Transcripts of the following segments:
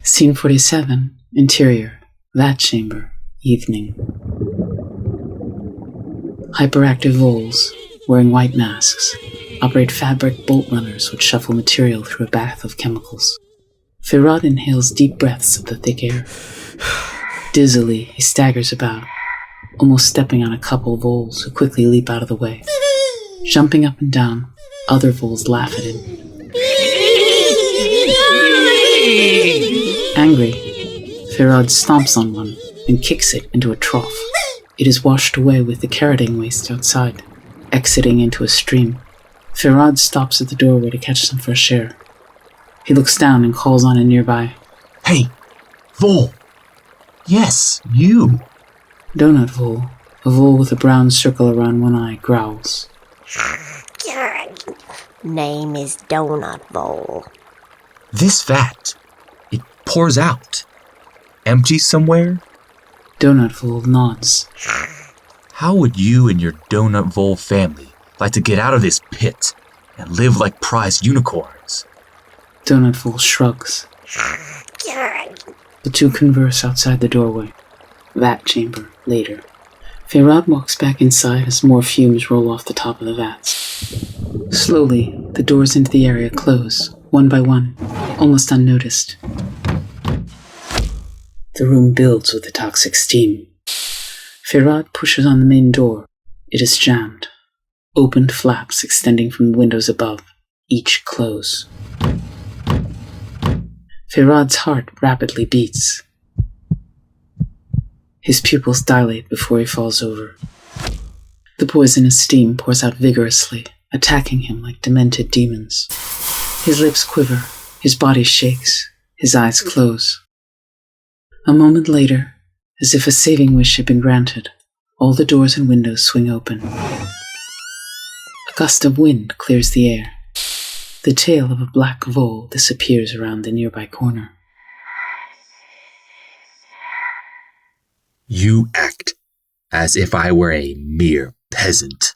Scene 47, Interior, Vat Chamber, Evening. Hyperactive voles, wearing white masks, operate fabric bolt runners which shuffle material through a bath of chemicals. Faeraud inhales deep breaths of the thick air. Dizzily, he staggers about, almost stepping on a couple voles who quickly leap out of the way. Jumping up and down, other voles laugh at him. Angry, Faeraud stomps on one and kicks it into a trough. It is washed away with the carroting waste outside, exiting into a stream. Faeraud stops at the doorway to catch some fresh air. He looks down and calls on a nearby. Hey, Vole! Yes, you! Donut Vole, a vole with a brown circle around one eye, growls. Name is Donut Vole. This vat, it pours out. Empty somewhere? Donut Vole nods. How would you and your Donut Vole family like to get out of this pit and live like prized unicorns? Donut Vole shrugs. The two converse outside the doorway. Vat chamber, later. Faeraud walks back inside as more fumes roll off the top of the vats. Slowly, the doors into the area close, one by one, almost unnoticed. The room builds with the toxic steam. Faeraud pushes on the main door. It is jammed. Opened flaps extending from the windows above, each close. Faeraud's heart rapidly beats. His pupils dilate before he falls over. The poisonous steam pours out vigorously, attacking him like demented demons. His lips quiver, his body shakes, his eyes close. A moment later, as if a saving wish had been granted, all the doors and windows swing open. A gust of wind clears the air. The tail of a black vole disappears around the nearby corner. You act as if I were a mere peasant.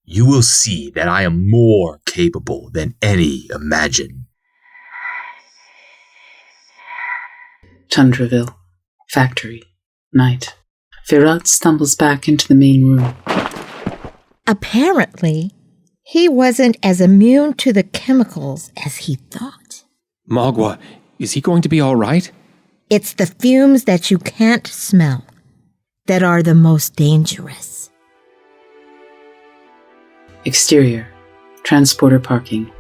You will see that I am more capable than any imagine. Tundraville, factory, night. Faeraud stumbles back into the main room. Apparently, he wasn't as immune to the chemicals as he thought. Magua, is he going to be all right? It's the fumes that you can't smell that are the most dangerous. Exterior, transporter parking,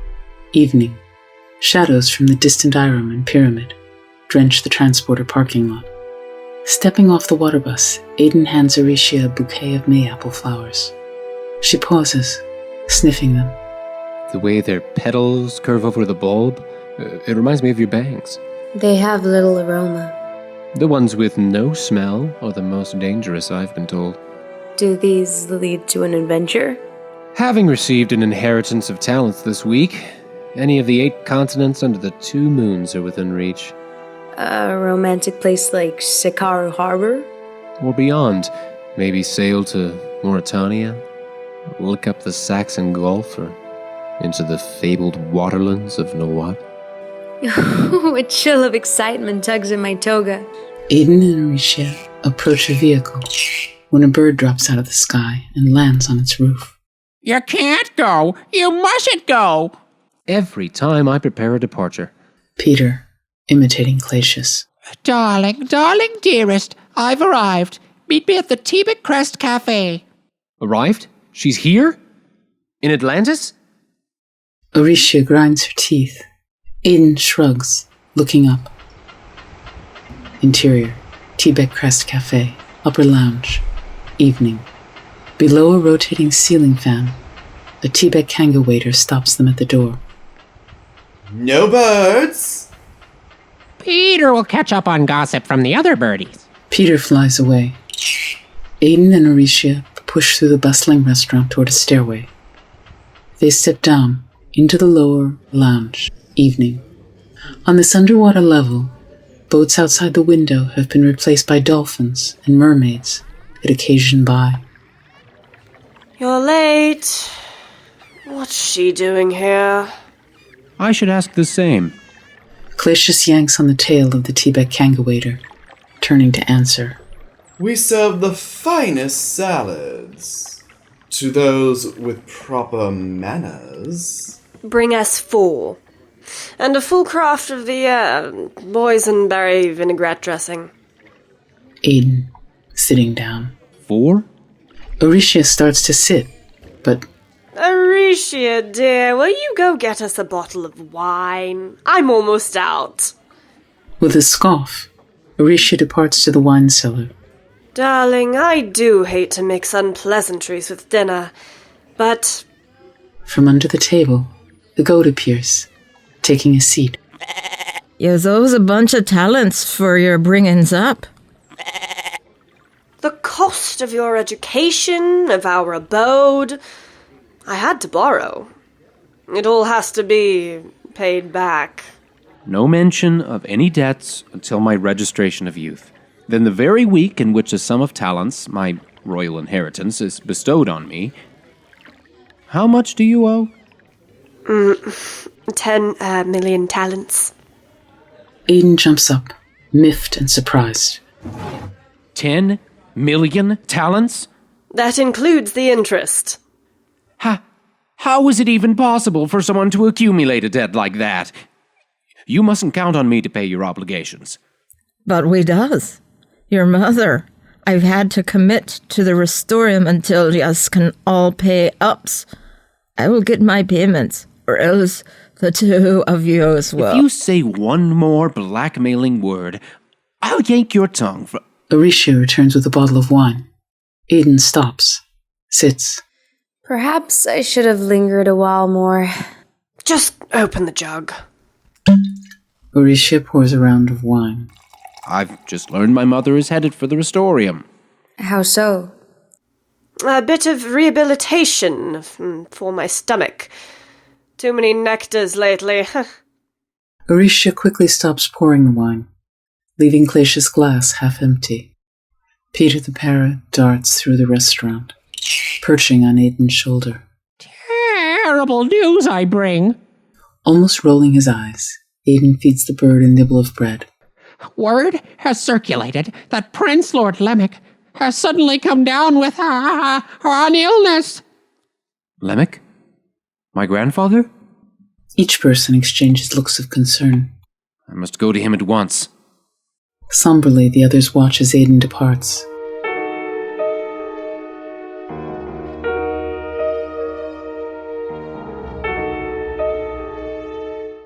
evening. Shadows from the distant Irem and Pyramid drench the transporter parking lot. Stepping off the water bus, Aedon hands Aricia a bouquet of mayapple flowers. She pauses, sniffing them. The way their petals curve over the bulb, it reminds me of your bangs. They have little aroma. The ones with no smell are the most dangerous, I've been told. Do these lead to an adventure? Having received an inheritance of talents this week, any of the 8 continents under the 2 moons are within reach. A romantic place like Sikaru Harbor? Or beyond. Maybe sail to Mauritania, look up the Saxon Gulf, or into the fabled waterlands of Nawat. A chill of excitement tugs at my toga. Aedon and Aricia approach a vehicle when a bird drops out of the sky and lands on its roof. You can't go! You mustn't go! Every time I prepare a departure. Peter, imitating Glacius. Darling, dearest, I've arrived. Meet me at the Tebet Crest Cafe. Arrived? She's here? In Atlantis? Aricia grinds her teeth. Aedon shrugs, looking up. Interior, Tebet Crest Cafe, upper lounge, evening. Below a rotating ceiling fan, a Tebet Kanga waiter stops them at the door. No birds! Peter will catch up on gossip from the other birdies. Peter flies away. Aedon and Aricia push through the bustling restaurant toward a stairway. They step down into the lower lounge, evening. On this underwater level, boats outside the window have been replaced by dolphins and mermaids that occasion by. You're late. What's she doing here? I should ask the same. Glacius yanks on the tail of the Tibet Kangawaiter, turning to answer. We serve the finest salads. To those with proper manners. Bring us 4. And a full craft of the, boysenberry vinaigrette dressing. Aedon, sitting down. 4? Orisha starts to sit, but... Aricia, dear, will you go get us a bottle of wine? I'm almost out. With a scoff, Orisha departs to the wine cellar. Darling, I do hate to mix unpleasantries with dinner, but... From under the table, the goat appears, taking a seat. You're those a bunch of talents for your bringings up. The cost of your education, of our abode... I had to borrow. It all has to be paid back. No mention of any debts until my registration of youth. Then the very week in which a sum of talents, my royal inheritance, is bestowed on me. How much do you owe? 10 million talents. Aedon jumps up, miffed and surprised. 10 million talents? That includes the interest. How is it even possible for someone to accumulate a debt like that? You mustn't count on me to pay your obligations. But we does. Your mother. I've had to commit to the Restorium until yous can all pay ups. I will get my payments, or else the 2 of yous will. If you say one more blackmailing word, I'll yank your tongue from... Orisha returns with a bottle of wine. Aedon stops, sits. Perhaps I should have lingered a while more. Just open the jug. Orisha pours a round of wine. I've just learned my mother is headed for the Restorium. How so? A bit of rehabilitation for my stomach. Too many nectars lately. Orisha quickly stops pouring the wine, leaving Glacia's glass half empty. Peter the parrot darts through the restaurant, perching on Aedon's shoulder. Terrible news I bring. Almost rolling his eyes, Aedon feeds the bird a nibble of bread. Word has circulated that Prince Lord Lemick has suddenly come down with an illness. Lemick? My grandfather? Each person exchanges looks of concern. I must go to him at once. Somberly, the others watch as Aedon departs.